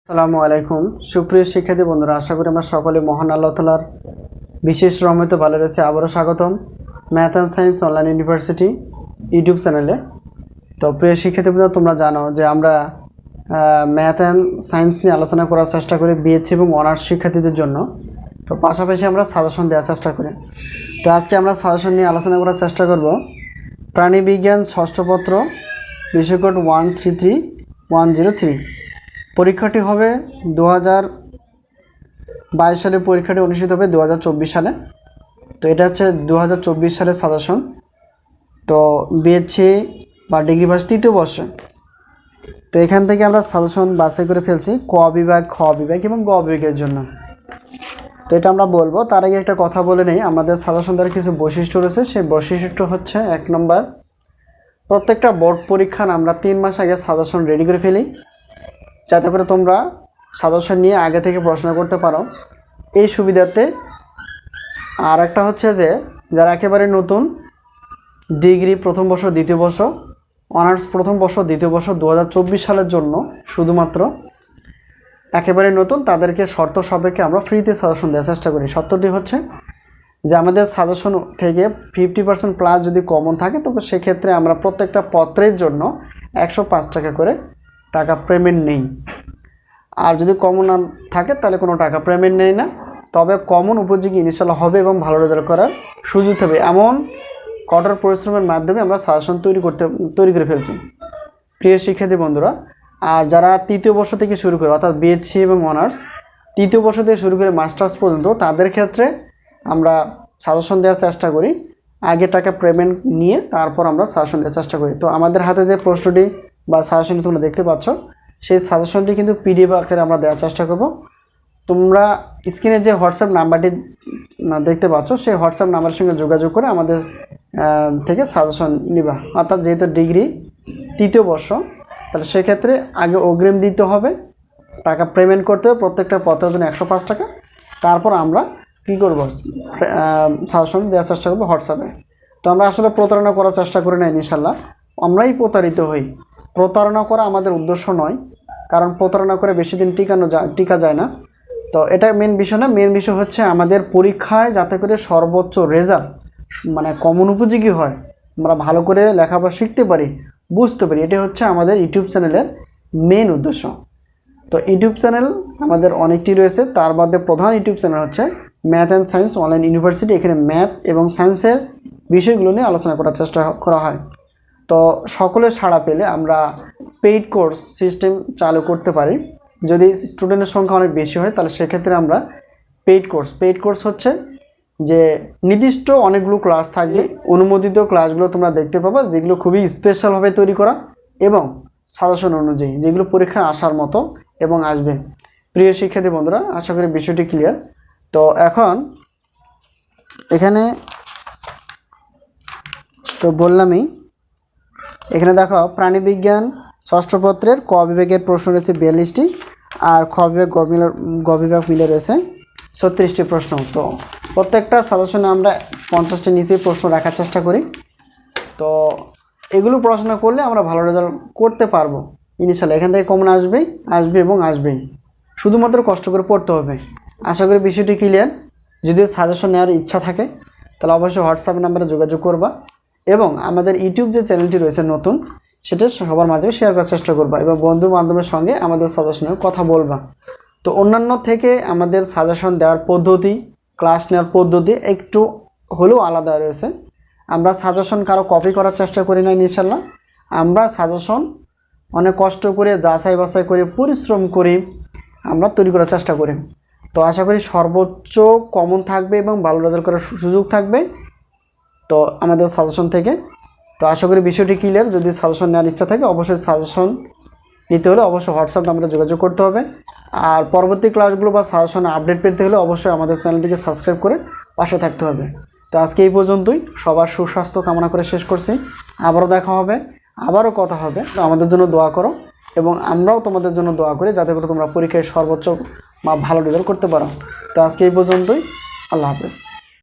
আসসালামু আলাইকুম সুপ্রিয় শিক্ষার্থী বন্ধুরা, আশা করি আমরা সকলে মহান আল্লাহ তাআলার বিশেষ রহমতে ভালো রয়েছে। আবারও স্বাগতম math and science online university YouTube চ্যানেলে। তো প্রিয় শিক্ষার্থী বন্ধুরা, তোমরা জানো যে আমরা ম্যাথ অ্যান্ড সায়েন্স নিয়ে আলোচনা করার চেষ্টা করি বিএসসি এবং অনার্স শিক্ষার্থীদের জন্য। তো পাশাপাশি আমরা সাজেশন দেওয়ার চেষ্টা করি। তো আজকে আমরা সাজেশন নিয়ে আলোচনা করার চেষ্টা করব প্রাণীবিজ্ঞান ষষ্ঠ পত্র, বিষয় কোড 133103। পরীক্ষাটি হবে 2022 সালে, পরীক্ষাটি অনুষ্ঠিত হবে 2024 সালে। তো এটা হচ্ছে 2024 সালের সাজেশন। তো বিএসসি বা ডিগ্রি পাস তৃতীয় বর্ষে। তো এখান থেকে আমরা সাজেশন বাছাই করে ফেলছি ক বিভাগ, খ বিভাগ এবং গ বিভাগের জন্য। তো এটা আমরা বলবো, তার আগে একটা কথা বলে নেই। আমাদের সাজেশন দ্বারা কিছু বৈশিষ্ট্য রয়েছে। সেই বৈশিষ্ট্য হচ্ছে, 1 নম্বর, প্রত্যেকটা বোর্ড পরীক্ষার আমরা 3 মাস আগে সাজেশন রেডি করে ফেলি, যাতে করে তোমরা সাজেশন নিয়ে আগে থেকে পড়াশোনা করতে পারো এই সুবিধাতে। আর একটা হচ্ছে যে যারা একেবারে নতুন, ডিগ্রি প্রথম বর্ষ, দ্বিতীয় বর্ষ, অনার্স প্রথম বর্ষ, দ্বিতীয় বর্ষ 2024 সালের জন্য শুধুমাত্র একেবারে নতুন, তাদেরকে শর্ত সাপেক্ষে আমরা ফ্রিতে সাজেশন দেওয়ার চেষ্টা করি। শর্তটি হচ্ছে যে আমাদের সাজেশন থেকে 50% প্লাস যদি কমন থাকে, তবে সেক্ষেত্রে আমরা প্রত্যেকটা পত্রের জন্য 105 টাকা করে পেমেন্ট নেই। আর যদি কমন না থাকে তাহলে কোনো টাকা পেমেন্ট নেই না। তবে কমন উপযোগী ইনশাআল্লাহ হবে এবং ভালো রেজাল্ট করার সুযোগ হবে, এমন কঠোর পরিশ্রমের মাধ্যমে আমরা সাজেশন তৈরি করে ফেলছি প্রিয় শিক্ষার্থী বন্ধুরা। আর যারা তৃতীয় বর্ষ থেকে শুরু করে, অর্থাৎ বিএসসি এবং অনার্স তৃতীয় বর্ষ থেকে শুরু করে মাস্টার্স পর্যন্ত, তাদের ক্ষেত্রে আমরা সাজেশন দেওয়ার চেষ্টা করি আগে টাকা পেমেন্ট নিয়ে, তারপর আমরা সাজেশন দেওয়ার চেষ্টা করি। তো আমাদের হাতে যে প্রশ্নটি বা সাজেশনটি তোমরা দেখতে পাচ্ছ, সেই সাজেশনটি কিন্তু পিডিএফ আকারে আমরা দেওয়ার চেষ্টা করব। তোমরা স্ক্রিনে যে হোয়াটসঅ্যাপ নাম্বারটি দেখতে পাচ্ছ, সেই হোয়াটসঅ্যাপ নাম্বারের সঙ্গে যোগাযোগ করে আমাদের থেকে সাজেশন নিবা। অর্থাৎ যেহেতু ডিগ্রি তৃতীয় বর্ষ, তাহলে সেক্ষেত্রে আগে অগ্রিম দিতে হবে, টাকা পেমেন্ট করতে হবে প্রত্যেকটা পত্রের জন্য 105 টাকা। তারপর আমরা কী করব, সাজেশন দেওয়ার চেষ্টা করবো হোয়াটসঅ্যাপে। তো আমরা আসলে প্রতারণা করার চেষ্টা করি না, ইনশাল্লাহ আমরাই প্রতারিত হই। প্রতারণা করা আমাদের উদ্দেশ্য নয়, কারণ প্রতারণা করে বেশি দিন টিকা যায় না। তো এটা মেন বিষয় না। মেন বিষয় হচ্ছে আমাদের পরীক্ষায় যাতে করে সর্বোচ্চ রেজাল্ট, মানে কমন উপযোগী হয়, আমরা ভালো করে লেখাপড়া শিখতে পারি, বুঝতে পারি। এটাই হচ্ছে আমাদের ইউটিউব চ্যানেলের মেন উদ্দেশ্য। তো ইউটিউব চ্যানেল আমাদের অনেকটি রয়েছে, তার মধ্যে প্রধান ইউটিউব চ্যানেল হচ্ছে math and science online university. এখানে ম্যাথ এবং সায়েন্সের বিষয়গুলো নিয়ে আলোচনা করার চেষ্টা করা হয়। তো সকলের সাড়া পেলে আমরা পেইড কোর্স সিস্টেম চালু করতে পারি। যদি স্টুডেন্টের সংখ্যা অনেক বেশি হয়, তাহলে সেক্ষেত্রে আমরা পেইড কোর্স হচ্ছে যে নির্দিষ্ট অনেকগুলো ক্লাস থাকবে, অনুমোদিত ক্লাসগুলো তোমরা দেখতে পাবা, যেগুলো খুবই স্পেশালভাবে তৈরি করা এবং সাজেশন অনুযায়ী, যেগুলো পরীক্ষায় আসার মতো এবং আসবে। প্রিয় শিক্ষার্থী বন্ধুরা, আশা করি বিষয়টি ক্লিয়ার। তো এখন এখানে তো বললামই, এখানে দেখো প্রাণীবিজ্ঞান ষষ্ঠ পত্রের ক বিভাগের প্রশ্ন রয়েছে 42টি, আর খ বিভাগ গ বিভাগ মিলে রয়েছে 36টি প্রশ্ন। তো প্রত্যেকটা সাজেশনে আমরা 50টি নিচে প্রশ্ন রাখার চেষ্টা করি। তো এগুলো পড়াশোনা করলে আমরা ভালো রেজাল্ট করতে পারবো ইনশাআল্লাহ। এখান থেকে কমন আসবে এবং আসবেই, শুধুমাত্র কষ্ট করে পড়তে হবে। আশা করি বিষয়টি ক্লিয়ার। যদি সাজেশন নেওয়ার ইচ্ছা থাকে, তাহলে অবশ্যই হোয়াটসঅ্যাপ নাম্বারে যোগাযোগ করবা এবং আমাদের ইউটিউব যে চ্যানেলটি রয়েছে নতুন, সেটা সবার মাঝে শেয়ার করার চেষ্টা করবা এবং বন্ধু বান্ধবের সঙ্গে আমাদের সাজেশনের কথা বলবা। তো অন্যান্য থেকে আমাদের সাজেশন দেওয়ার পদ্ধতি, ক্লাস নেওয়ার পদ্ধতি একটু হলেও আলাদা রয়েছে। আমরা সাজেশন কারো কপি করার চেষ্টা করি না ইনশাল্লাহ। আমরা সাজেশন অনেক কষ্ট করে যাচাই বাছাই করে পরিশ্রম করে আমরা তৈরি করার চেষ্টা করি। তো আশা করি সর্বোচ্চ কমন থাকবে এবং ভালো রেজাল্ট করার সুযোগ থাকবে তো আমাদের সাজেশন থেকে। তো আশা করি বিষয়টি ক্লিয়ার। যদি সাজেশন নেওয়ার ইচ্ছা থাকে, অবশ্যই সাজেশন নিতে হলে অবশ্যই হোয়াটসঅ্যাপ নাম্বারে যোগাযোগ করতে হবে। আর পরবর্তী ক্লাসগুলো বা সাজেশনে আপডেট পেতে হলে অবশ্যই আমাদের চ্যানেলটিকে সাবস্ক্রাইব করে পাশে থাকতে হবে। তো আজকে এই পর্যন্তই। সবার সুস্বাস্থ্য কামনা করে শেষ করছি। আবারও দেখা হবে, আবারও কথা হবে। তো আমাদের জন্য দোয়া করো এবং আমরাও তোমাদের জন্য দোয়া করি, যাতে করে তোমরা পরীক্ষায় সর্বোচ্চ বা ভালো রেজাল্ট করতে পারো। তো আজকে এই পর্যন্তই। আল্লাহ হাফেজ।